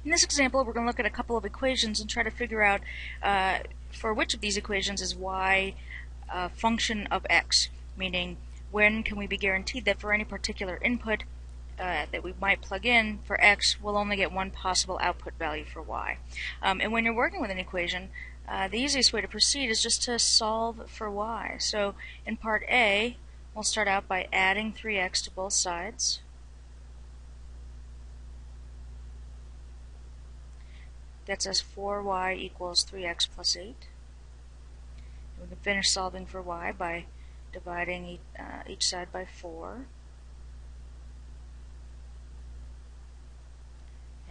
In this example, we're going to look at a couple of equations and try to figure out for which of these equations is y a function of x, meaning when can we be guaranteed that for any particular input that we might plug in for x, we'll only get one possible output value for y. And when you're working with an equation, the easiest way to proceed is just to solve for y. So in part A, we'll start out by adding 3x to both sides. Gets us 4y equals 3x plus 8. We can finish solving for y by dividing each side by 4.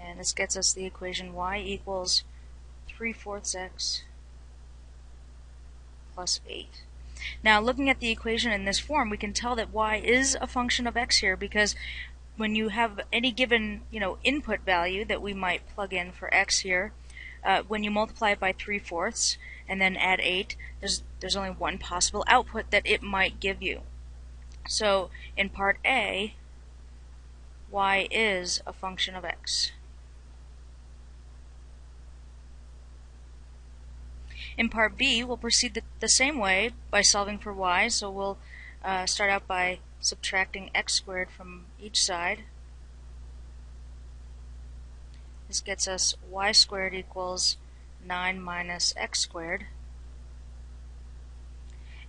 And this gets us the equation y equals 3/4 x plus 8. Now, looking at the equation in this form, we can tell that y is a function of x here because when you have any given input value that we might plug in for x here, when you multiply it by 3/4 and then add 8, there's only one possible output that it might give you. So in part A, y is a function of x. In part B, we'll proceed the same way by solving for y. So we'll start out by subtracting x squared from each side. This gets us y squared equals 9 minus x squared.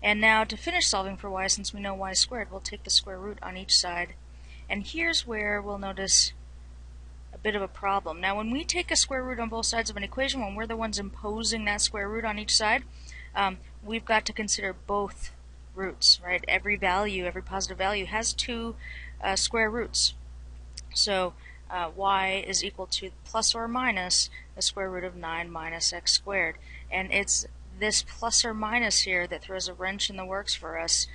And now to finish solving for y, since we know y squared, we'll take the square root on each side. And here's where we'll notice a bit of a problem. Now when we take a square root on both sides of an equation, when we're the ones imposing that square root on each side, we've got to consider both roots, right? Every positive value has two square roots. So y is equal to plus or minus the square root of 9 minus x squared. And it's this plus or minus here that throws a wrench in the works for us.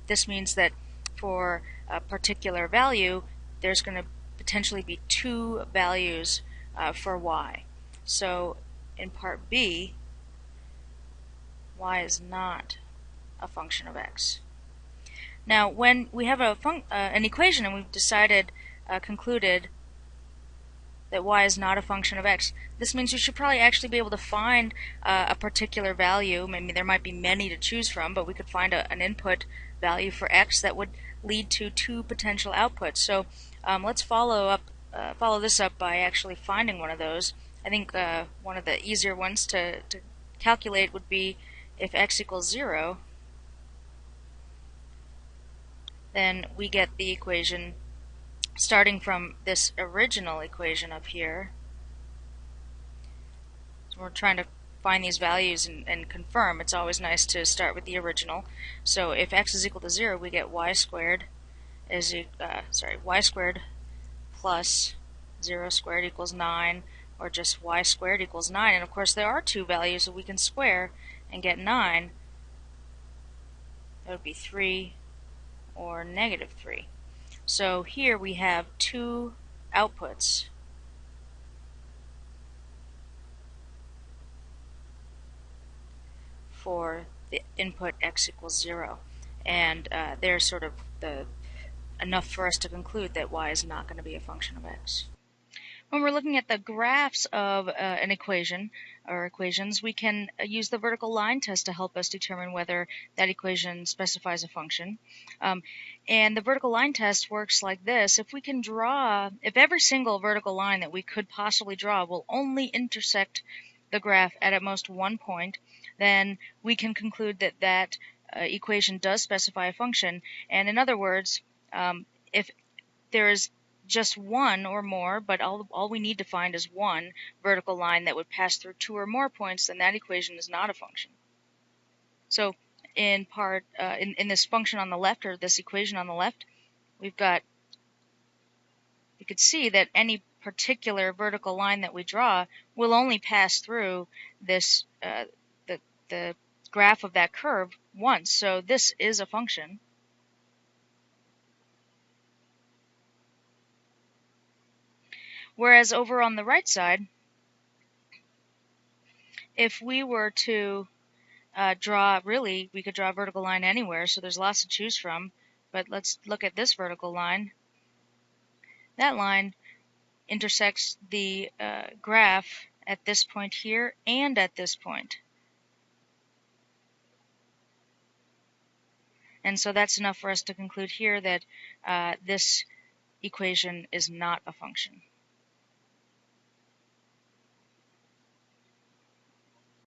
This means that for a particular value, there's going to potentially be two values for y. So in part B, y is not a function of x. Now when we have an equation and we've concluded that y is not a function of x, this means you should probably actually be able to find a particular value. Maybe there might be many to choose from, but we could find an input value for x that would lead to two potential outputs. So let's follow this up by actually finding one of those. I think one of the easier ones to calculate would be if x equals 0, then we get the equation starting from this original equation up here. So we're trying to find these values and confirm. It's always nice to start with the original. So if x is equal to 0, we get y squared y squared plus 0 squared equals 9, or just y squared equals 9. And of course there are two values that we can square and get 9. That would be 3 or negative 3. So here we have two outputs. For the input x equals 0. And they're sort of enough for us to conclude that y is not going to be a function of x. When we're looking at the graphs of an equation or equations, we can use the vertical line test to help us determine whether that equation specifies a function. And the vertical line test works like this. If every single vertical line that we could possibly draw will only intersect the graph at most one point, then we can conclude that equation does specify a function. And in other words, if there is just one or more, but all we need to find is one vertical line that would pass through two or more points, then that equation is not a function. So in this function on the left, or this equation on the left, you could see that any particular vertical line that we draw will only pass through this the graph of that curve once. So this is a function. Whereas over on the right side, if we were to we could draw a vertical line anywhere, so there's lots to choose from. But let's look at this vertical line. That line intersects the graph at this point here and at this point. And so that's enough for us to conclude here that this equation is not a function.